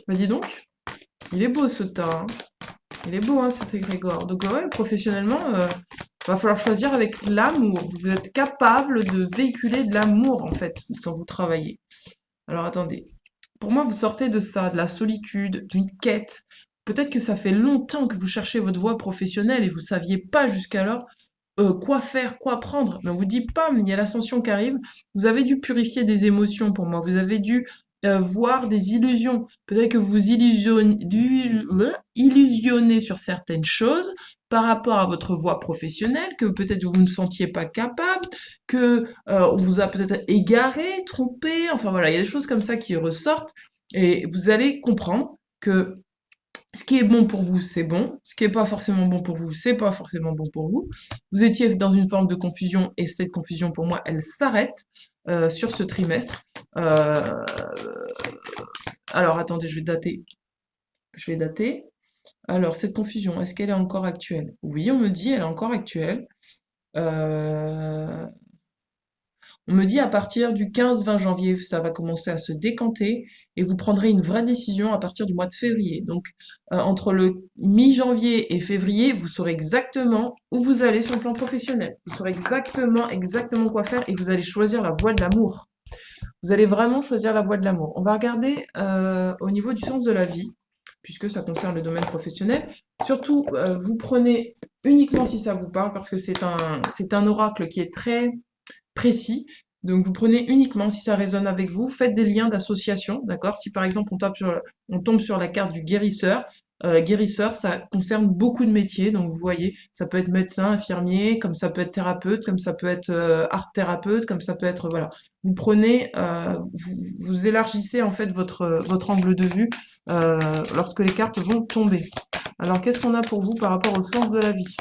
Bah dis donc. Il est beau, ce tas, hein. Il est beau, hein, cet égrégore. Donc ouais, professionnellement, va falloir choisir avec l'amour. Vous êtes capable de véhiculer de l'amour, en fait, quand vous travaillez. Alors attendez. Pour moi, vous sortez de ça, de la solitude, d'une quête. Peut-être que ça fait longtemps que vous cherchez votre voie professionnelle et vous saviez pas jusqu'alors. quoi faire, quoi prendre. Mais on vous dit, pam, il y a l'ascension qui arrive. Vous avez dû purifier des émotions pour moi. Vous avez dû voir des illusions. Peut-être que vous illusionnez sur certaines choses par rapport à votre voie professionnelle, que peut-être vous ne sentiez pas capable, que on vous a peut-être égaré, trompé. Enfin voilà, il y a des choses comme ça qui ressortent et vous allez comprendre que ce qui est bon pour vous, c'est bon. Ce qui est pas forcément bon pour vous, c'est pas forcément bon pour vous. Vous étiez dans une forme de confusion et cette confusion, pour moi, elle s'arrête sur ce trimestre. Euh, alors, attendez, je vais dater. Je vais dater. Alors, cette confusion, est-ce qu'elle est encore actuelle? Oui, on me dit, elle est encore actuelle. Euh, On me dit à partir du 15-20 janvier, ça va commencer à se décanter et vous prendrez une vraie décision à partir du mois de février. Donc, entre le mi-janvier et février, vous saurez exactement où vous allez sur le plan professionnel. Vous saurez exactement quoi faire et vous allez choisir la voie de l'amour. Vous allez vraiment choisir la voie de l'amour. On va regarder au niveau du sens de la vie, puisque ça concerne le domaine professionnel. Surtout, vous prenez uniquement si ça vous parle, parce que c'est un oracle qui est très précis. Donc vous prenez uniquement si ça résonne avec vous, faites des liens d'association, d'accord? Si par exemple on tombe sur la carte du guérisseur, guérisseur, ça concerne beaucoup de métiers, donc vous voyez, ça peut être médecin, infirmier, comme ça peut être thérapeute, comme ça peut être art thérapeute, comme ça peut être voilà. Vous prenez, vous élargissez en fait votre angle de vue lorsque les cartes vont tomber. Alors qu'est-ce qu'on a pour vous par rapport au sens de la vie?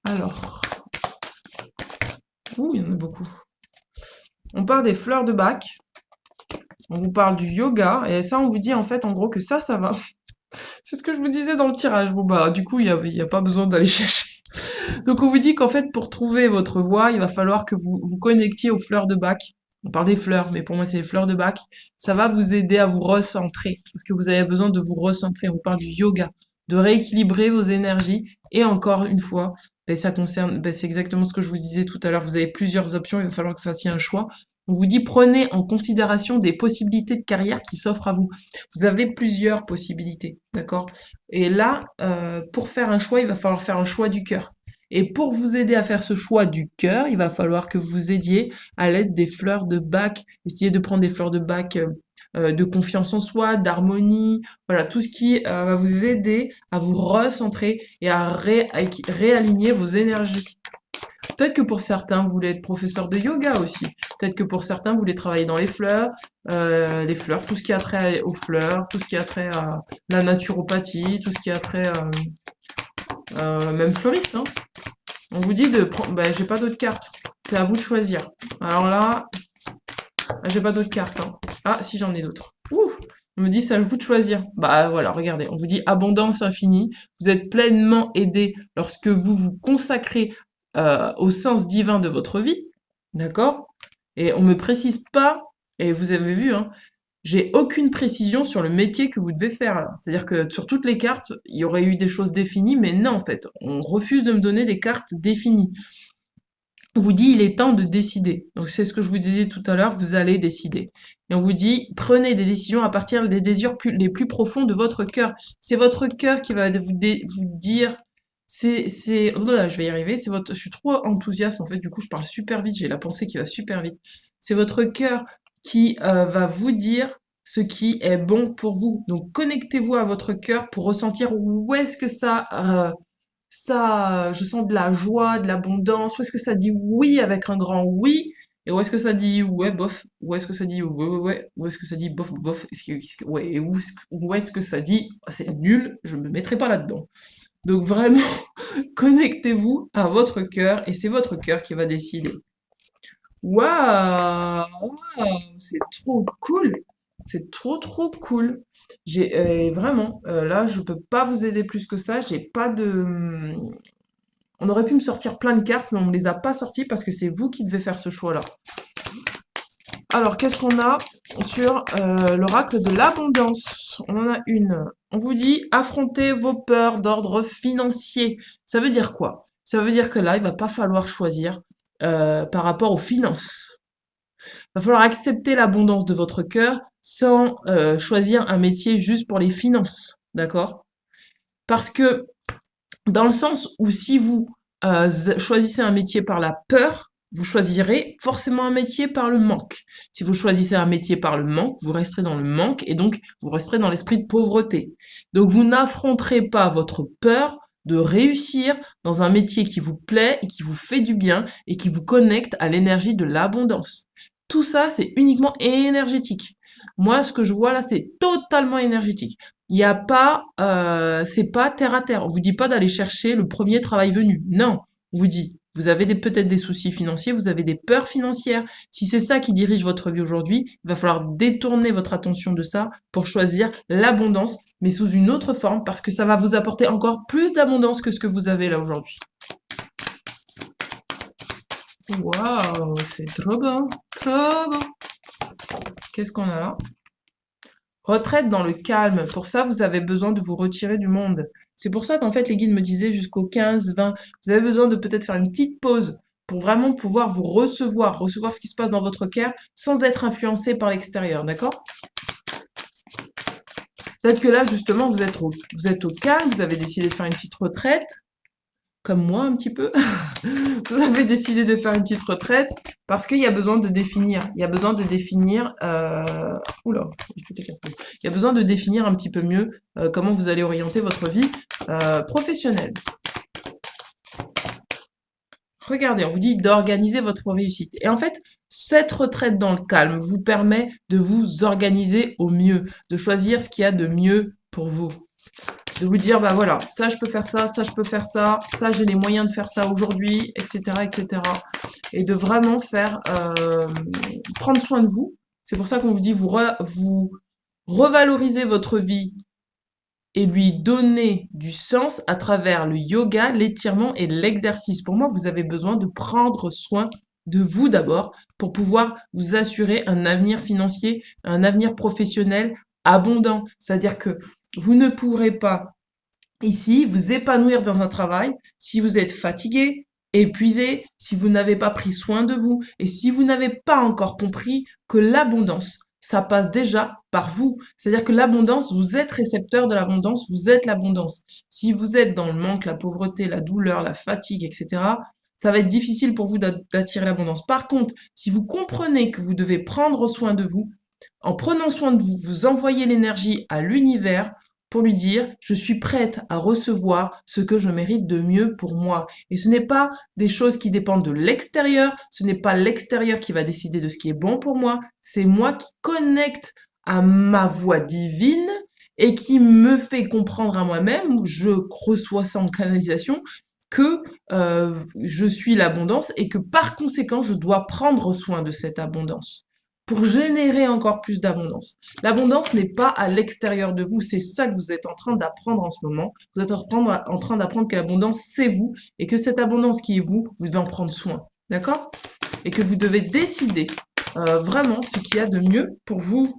Alors, ouh, il y en a beaucoup. On parle des fleurs de bac, on vous parle du yoga, et ça, on vous dit en fait, en gros, que ça va. C'est ce que je vous disais dans le tirage. Bon, bah, du coup, il y a pas besoin d'aller chercher. Donc, on vous dit qu'en fait, pour trouver votre voie, il va falloir que vous vous connectiez aux fleurs de bac. On parle des fleurs, mais pour moi, c'est les fleurs de bac. Ça va vous aider à vous recentrer, parce que vous avez besoin de vous recentrer. On vous parle du yoga, de rééquilibrer vos énergies. Et encore une fois, ben, ça concerne, ben, c'est exactement ce que je vous disais tout à l'heure. Vous avez plusieurs options, il va falloir que vous fassiez un choix. On vous dit prenez en considération des possibilités de carrière qui s'offrent à vous. Vous avez plusieurs possibilités, d'accord? Et là, pour faire un choix, il va falloir faire un choix du cœur. Et pour vous aider à faire ce choix du cœur, il va falloir que vous aidiez à l'aide des fleurs de bac. Essayez de prendre des fleurs de bac de confiance en soi, d'harmonie, voilà, tout ce qui va vous aider à vous recentrer et à réaligner vos énergies. Peut-être que pour certains, vous voulez être professeur de yoga aussi. Peut-être que pour certains, vous voulez travailler dans les fleurs, tout ce qui a trait aux fleurs, tout ce qui a trait à la naturopathie, tout ce qui a trait même fleuriste, hein. On vous dit de prendre... Bah, j'ai pas d'autres cartes. C'est à vous de choisir. Alors là, j'ai pas d'autres cartes, hein. Ah, si, j'en ai d'autres. Ouh! On me dit, c'est à vous de choisir. Bah voilà, regardez. On vous dit abondance infinie. Vous êtes pleinement aidé lorsque vous vous consacrez au sens divin de votre vie. D'accord? Et on me précise pas, et vous avez vu, hein, j'ai aucune précision sur le métier que vous devez faire là. C'est-à-dire que sur toutes les cartes, il y aurait eu des choses définies, mais non, en fait, on refuse de me donner des cartes définies. On vous dit, il est temps de décider. Donc c'est ce que je vous disais tout à l'heure, vous allez décider. Et on vous dit, prenez des décisions à partir des désirs les plus profonds de votre cœur. C'est votre cœur qui va vous dire, oh là, je vais y arriver, je suis trop enthousiaste, en fait, du coup, je parle super vite, j'ai la pensée qui va super vite. C'est votre cœur qui va vous dire ce qui est bon pour vous. Donc connectez-vous à votre cœur pour ressentir où est-ce que je sens de la joie, de l'abondance. Où est-ce que ça dit oui avec un grand oui? Et où est-ce que ça dit ouais, bof? Où est-ce que ça dit ouais, ouais, ouais? Où est-ce que ça dit bof, bof? Ouais, et où est-ce que ça dit ah, c'est nul, je me mettrai pas là-dedans. Donc vraiment, connectez-vous à votre cœur et c'est votre cœur qui va décider. Waouh! C'est trop cool! C'est trop cool. Vraiment, là, je peux pas vous aider plus que ça. J'ai pas de, on aurait pu me sortir plein de cartes, mais on me les a pas sorties parce que c'est vous qui devez faire ce choix-là. Alors, qu'est-ce qu'on a sur l'oracle de l'abondance? On en a une. On vous dit affrontez vos peurs d'ordre financier. Ça veut dire quoi? Ça veut dire que là, il va pas falloir choisir par rapport aux finances. Il va falloir accepter l'abondance de votre cœur sans choisir un métier juste pour les finances, d'accord? Parce que Dans le sens où si vous choisissez un métier par la peur, vous choisirez forcément un métier par le manque. Si vous choisissez un métier par le manque, vous resterez dans le manque et donc vous resterez dans l'esprit de pauvreté. Donc vous n'affronterez pas votre peur de réussir dans un métier qui vous plaît et qui vous fait du bien et qui vous connecte à l'énergie de l'abondance. Tout ça, c'est uniquement énergétique. Moi, ce que je vois là, c'est totalement énergétique. Il n'y a pas, c'est pas terre à terre. On vous dit pas d'aller chercher le premier travail venu. Non, on vous dit, vous avez peut-être des soucis financiers, vous avez des peurs financières. Si c'est ça qui dirige votre vie aujourd'hui, il va falloir détourner votre attention de ça pour choisir l'abondance, mais sous une autre forme, parce que ça va vous apporter encore plus d'abondance que ce que vous avez là aujourd'hui. Waouh, c'est trop bon, trop bon. Qu'est-ce qu'on a là? Retraite dans le calme. Pour ça, vous avez besoin de vous retirer du monde. C'est pour ça qu'en fait, les guides me disaient jusqu'au 15, 20, vous avez besoin de peut-être faire une petite pause pour vraiment pouvoir vous recevoir ce qui se passe dans votre cœur sans être influencé par l'extérieur, d'accord? Peut-être que là, justement, vous êtes au calme, vous avez décidé de faire une petite retraite, comme moi un petit peu. Vous avez décidé de faire une petite retraite parce qu'il y a besoin de définir. Il y a besoin de définir. Oula, tout est cassé. Il y a besoin de définir un petit peu mieux comment vous allez orienter votre vie professionnelle. Regardez, on vous dit d'organiser votre réussite. Et en fait, cette retraite dans le calme vous permet de vous organiser au mieux, de choisir ce qu'il y a de mieux pour vous. De vous dire, bah voilà, ça je peux faire ça je peux faire ça j'ai les moyens de faire ça aujourd'hui, etc., etc. Et de vraiment faire, prendre soin de vous. C'est pour ça qu'on vous dit, vous revalorisez votre vie et lui donner du sens à travers le yoga, l'étirement et l'exercice. Pour moi, vous avez besoin de prendre soin de vous d'abord pour pouvoir vous assurer un avenir financier, un avenir professionnel abondant. C'est-à-dire que vous ne pourrez pas ici vous épanouir dans un travail si vous êtes fatigué, épuisé, si vous n'avez pas pris soin de vous et si vous n'avez pas encore compris que l'abondance, ça passe déjà par vous. C'est-à-dire que l'abondance, vous êtes récepteur de l'abondance, vous êtes l'abondance. Si vous êtes dans le manque, la pauvreté, la douleur, la fatigue, etc., ça va être difficile pour vous d'attirer l'abondance. Par contre, si vous comprenez que vous devez prendre soin de vous, en prenant soin de vous, vous envoyez l'énergie à l'univers pour lui dire, je suis prête à recevoir ce que je mérite de mieux pour moi. Et ce n'est pas des choses qui dépendent de l'extérieur, ce n'est pas l'extérieur qui va décider de ce qui est bon pour moi, c'est moi qui connecte à ma voix divine et qui me fait comprendre à moi-même, je reçois ça en canalisation, que je suis l'abondance et que par conséquent, je dois prendre soin de cette abondance pour générer encore plus d'abondance. L'abondance n'est pas à l'extérieur de vous, c'est ça que vous êtes en train d'apprendre en ce moment. Vous êtes en train d'apprendre que l'abondance, c'est vous, et que cette abondance qui est vous, vous devez en prendre soin. D'accord? Et que vous devez décider vraiment ce qu'il y a de mieux pour vous.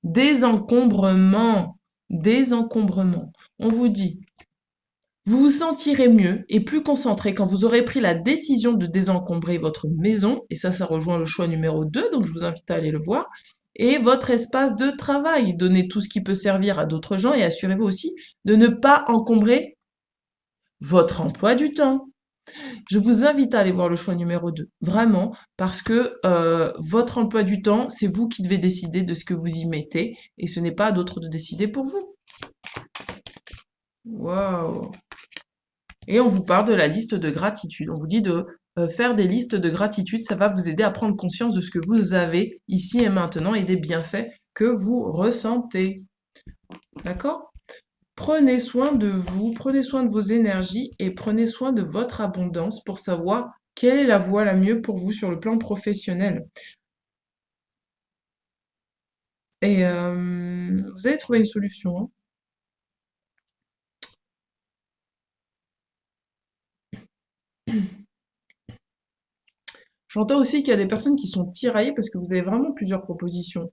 Désencombrement. Désencombrement. On vous dit, vous vous sentirez mieux et plus concentré quand vous aurez pris la décision de désencombrer votre maison, et ça rejoint le choix numéro 2, donc je vous invite à aller le voir, et votre espace de travail. Donnez tout ce qui peut servir à d'autres gens et assurez-vous aussi de ne pas encombrer votre emploi du temps. Je vous invite à aller voir le choix numéro 2, vraiment, parce que votre emploi du temps, c'est vous qui devez décider de ce que vous y mettez, et ce n'est pas à d'autres de décider pour vous. Waouh! Et on vous parle de la liste de gratitude. On vous dit de faire des listes de gratitude. Ça va vous aider à prendre conscience de ce que vous avez ici et maintenant et des bienfaits que vous ressentez. D'accord? Prenez soin de vous, prenez soin de vos énergies et prenez soin de votre abondance pour savoir quelle est la voie la mieux pour vous sur le plan professionnel. Et vous allez trouver une solution, hein. J'entends aussi qu'il y a des personnes qui sont tiraillées parce que vous avez vraiment plusieurs propositions.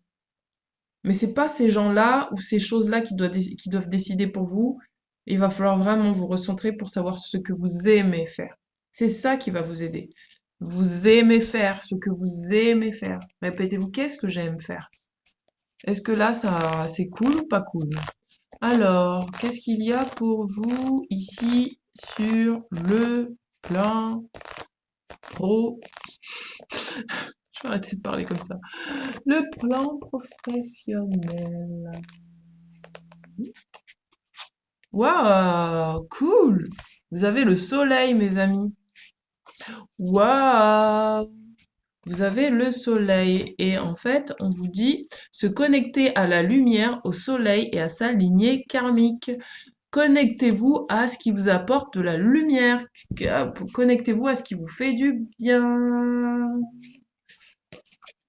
Mais c'est pas ces gens-là ou ces choses-là qui doivent décider pour vous. Il va falloir vraiment vous recentrer pour savoir ce que vous aimez faire. C'est ça qui va vous aider. Vous aimez faire ce que vous aimez faire. Répétez-vous, qu'est-ce que j'aime faire? Est-ce que là, ça, c'est cool ou pas cool? Alors, qu'est-ce qu'il y a pour vous ici sur le plan pro? Je vais arrêter de parler comme ça. Le plan professionnel. Waouh, cool! Vous avez le soleil, mes amis. Waouh! Vous avez le soleil et en fait, on vous dit se connecter à la lumière, au soleil et à sa lignée karmique. Connectez-vous à ce qui vous apporte de la lumière. Connectez-vous à ce qui vous fait du bien.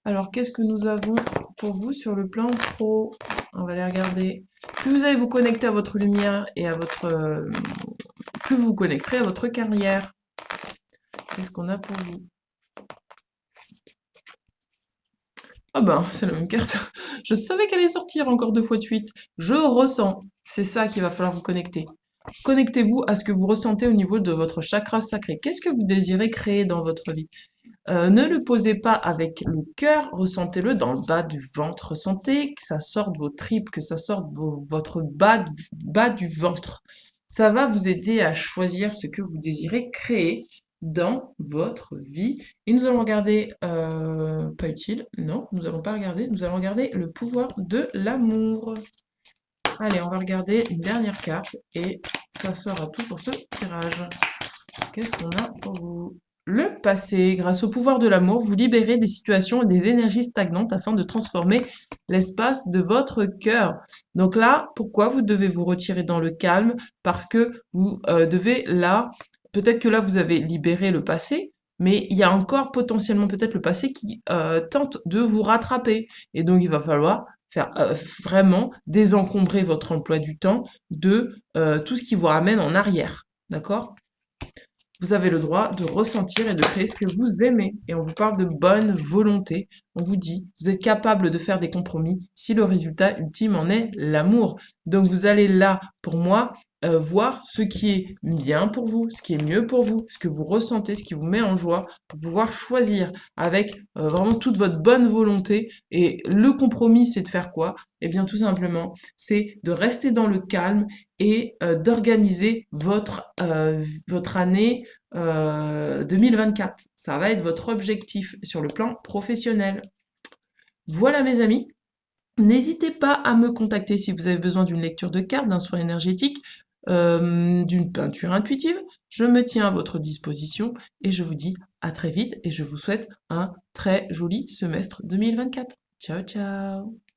Alors, qu'est-ce que nous avons pour vous sur le plan pro? On va les regarder. Plus vous allez vous connecter à votre lumière et à votre... plus vous vous connecterez à votre carrière. Qu'est-ce qu'on a pour vous? Ah ben, c'est la même carte. Je savais qu'elle allait sortir encore 2 fois de suite. Je ressens. C'est ça qu'il va falloir vous connecter. Connectez-vous à ce que vous ressentez au niveau de votre chakra sacré. Qu'est-ce que vous désirez créer dans votre vie? Ne le posez pas avec le cœur, ressentez-le dans le bas du ventre. Ressentez que ça sorte de vos tripes, que ça sorte de votre bas du ventre. Ça va vous aider à choisir ce que vous désirez créer dans votre vie. Et nous allons regarder, pas utile, non, nous allons pas regarder, nous allons regarder le pouvoir de l'amour. Allez, on va regarder une dernière carte et ça sera tout pour ce tirage. Qu'est-ce qu'on a pour vous? Le passé. Grâce au pouvoir de l'amour, vous libérez des situations et des énergies stagnantes afin de transformer l'espace de votre cœur. Donc là, pourquoi vous devez vous retirer dans le calme? Parce que vous devez là, peut-être que là vous avez libéré le passé, mais il y a encore potentiellement peut-être le passé qui tente de vous rattraper. Et donc il va falloir faire vraiment désencombrer votre emploi du temps de tout ce qui vous ramène en arrière. D'accord? Vous avez le droit de ressentir et de créer ce que vous aimez. Et on vous parle de bonne volonté. On vous dit, vous êtes capable de faire des compromis si le résultat ultime en est l'amour. Donc vous allez là, pour moi, voir ce qui est bien pour vous, ce qui est mieux pour vous, ce que vous ressentez, ce qui vous met en joie, pour pouvoir choisir avec vraiment toute votre bonne volonté. Et le compromis, c'est de faire quoi? Eh bien, tout simplement, c'est de rester dans le calme et d'organiser votre année 2024. Ça va être votre objectif sur le plan professionnel. Voilà mes amis. N'hésitez pas à me contacter si vous avez besoin d'une lecture de cartes, d'un soin énergétique, d'une peinture intuitive. Je me tiens à votre disposition et je vous dis à très vite et je vous souhaite un très joli semestre 2024. Ciao ciao.